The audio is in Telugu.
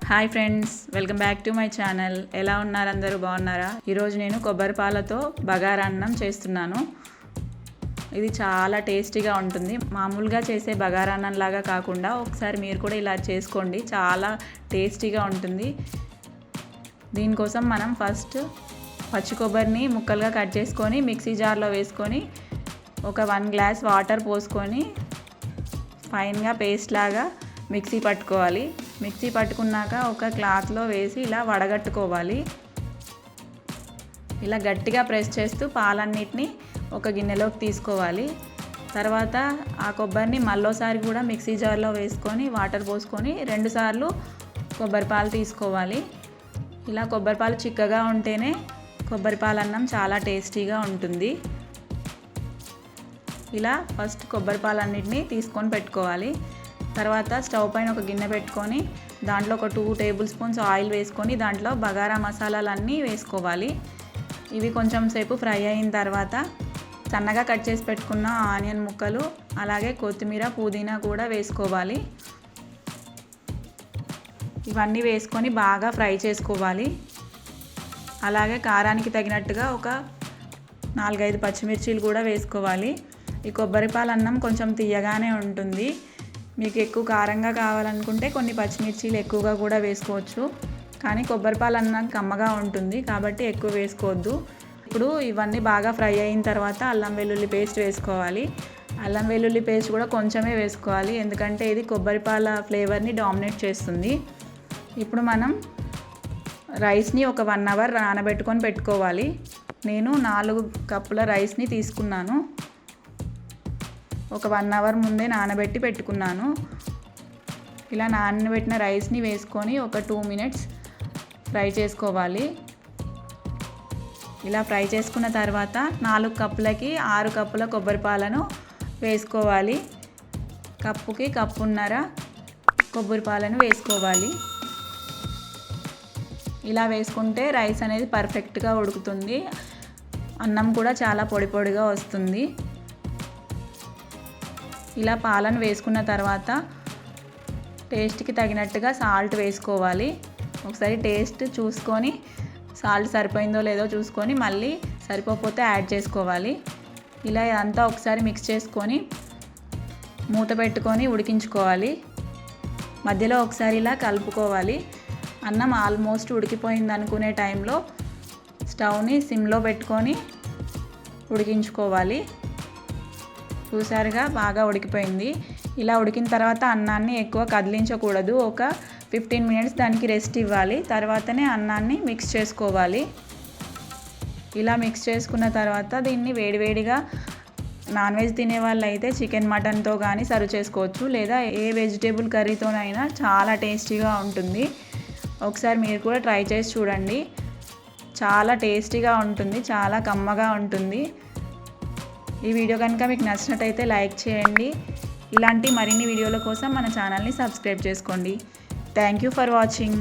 Hi friends, welcome back to my channel. ఎలా ఉన్నారు? అందరూ బాగున్నారా? ఈరోజు నేను కొబ్బరి పాలతో బగారా అన్నం చేస్తున్నాను. ఇది చాలా టేస్టీగా ఉంటుంది. మామూలుగా చేసే బగారా అన్నం లాగా కాకుండా ఒకసారి మీరు కూడా ఇలా చేసుకోండి. చాలా టేస్టీగా ఉంటుంది. దీనికోసం మనం ఫస్ట్ పచ్చి కొబ్బరిని ముక్కలుగా కట్ చేసుకొని మిక్సీ జార్లో వేసుకొని ఒక 1 గ్లాస్ వాటర్ పోసుకొని ఫైన్గా పేస్ట్ లాగా మిక్సీ పట్టుకోవాలి. మిక్సీ పట్టుకున్నాక ఒక క్లాత్లో వేసి ఇలా వడగట్టుకోవాలి. ఇలా గట్టిగా ప్రెస్ చేస్తూ పాలన్నిటిని ఒక గిన్నెలోకి తీసుకోవాలి. తర్వాత ఆ కొబ్బరిని మళ్ళోసారి కూడా మిక్సీ జార్లో వేసుకొని వాటర్ పోసుకొని 2 సార్లు కొబ్బరి పాలు తీసుకోవాలి. ఇలా కొబ్బరి పాలు చిక్కగా ఉంటేనే కొబ్బరి పాలన్నం చాలా టేస్టీగా ఉంటుంది. ఇలా ఫస్ట్ కొబ్బరి పాలన్నిటిని తీసుకొని పెట్టుకోవాలి. తర్వాత స్టవ్ పైన ఒక గిన్నె పెట్టుకొని దాంట్లో ఒక 2 టేబుల్ స్పూన్స్ ఆయిల్ వేసుకొని దాంట్లో బగారా మసాలాలన్నీ వేసుకోవాలి. ఇవి కొంచెం సేపు ఫ్రై అయిన తర్వాత సన్నగా కట్ చేసి పెట్టుకున్న ఆనియన్ ముక్కలు అలాగే కొత్తిమీర పుదీనా కూడా వేసుకోవాలి. ఇవన్నీ వేసుకొని బాగా ఫ్రై చేసుకోవాలి. అలాగే కారానికి తగినట్టుగా ఒక 4-5 పచ్చిమిర్చీలు కూడా వేసుకోవాలి. ఈ కొబ్బరి పాలన్నం కొంచెం తీయగానే ఉంటుంది. మీకు ఎక్కువ కారంగా కావాలనుకుంటే కొన్ని పచ్చిమిర్చీలు ఎక్కువగా కూడా వేసుకోవచ్చు. కానీ కొబ్బరి పాలన్నం కమ్మగా ఉంటుంది కాబట్టి ఎక్కువ వేసుకోవద్దు. ఇప్పుడు ఇవన్నీ బాగా ఫ్రై అయిన తర్వాత అల్లం వెల్లుల్లి పేస్ట్ వేసుకోవాలి. అల్లం వెల్లుల్లి పేస్ట్ కూడా కొంచెమే వేసుకోవాలి, ఎందుకంటే ఇది కొబ్బరి పాల ఫ్లేవర్ని డామినేట్ చేస్తుంది. ఇప్పుడు మనం రైస్ని ఒక 1 అవర్ నానబెట్టుకొని పెట్టుకోవాలి. నేను 4 కప్పుల రైస్ని తీసుకున్నాను. ఒక 1 అవర్ ముందే నానబెట్టి పెట్టుకున్నాను. ఇలా నానబెట్టిన రైస్ని వేసుకొని ఒక 2 మినిట్స్ ఫ్రై చేసుకోవాలి. ఇలా ఫ్రై చేసుకున్న తర్వాత 4 కప్పులకి 6 కప్పుల కొబ్బరి పాలను వేసుకోవాలి. కప్పుకి కప్పున్నర కొబ్బరి పాలను వేసుకోవాలి. ఇలా వేసుకుంటే రైస్ అనేది పర్ఫెక్ట్గా ఉడుకుతుంది. అన్నం కూడా చాలా పొడి పొడిగా వస్తుంది. ఇలా పాలను వేసుకున్న తర్వాత టేస్ట్కి తగినట్టుగా సాల్ట్ వేసుకోవాలి. ఒకసారి టేస్ట్ చూసుకొని సాల్ట్ సరిపోయిందో లేదో చూసుకొని మళ్ళీ సరిపోకపోతే యాడ్ చేసుకోవాలి. ఇలా ఇదంతా ఒకసారి మిక్స్ చేసుకొని మూత పెట్టుకొని ఉడికించుకోవాలి. మధ్యలో ఒకసారి ఇలా కలుపుకోవాలి. అన్నం ఆల్మోస్ట్ ఉడికిపోయింది అనుకునే టైంలో స్టవ్ని సిమ్లో పెట్టుకొని ఉడికించుకోవాలి. చూసారుగా బాగా ఉడికిపోయింది. ఇలా ఉడికిన తర్వాత అన్నాన్ని ఎక్కువ కదిలించకూడదు. ఒక 15 మినిట్స్ దానికి రెస్ట్ ఇవ్వాలి. తర్వాతనే అన్నాన్ని మిక్స్ చేసుకోవాలి. ఇలా మిక్స్ చేసుకున్న తర్వాత దీన్ని వేడివేడిగా నాన్ వెజ్ తినే వాళ్ళు అయితే చికెన్ మటన్తో కానీ సర్వ్ చేసుకోవచ్చు, లేదా ఏ వెజిటేబుల్ కర్రీతోనైనా చాలా టేస్టీగా ఉంటుంది. ఒకసారి మీరు కూడా ట్రై చేసి చూడండి. చాలా టేస్టీగా ఉంటుంది, చాలా కమ్మగా ఉంటుంది. ఈ వీడియో కనుక మీకు నచ్చినట్టయితే లైక్ చేయండి. ఇలాంటి మరిన్ని వీడియోల కోసం మన ఛానల్ని సబ్స్క్రైబ్ చేసుకోండి. Thank you for watching.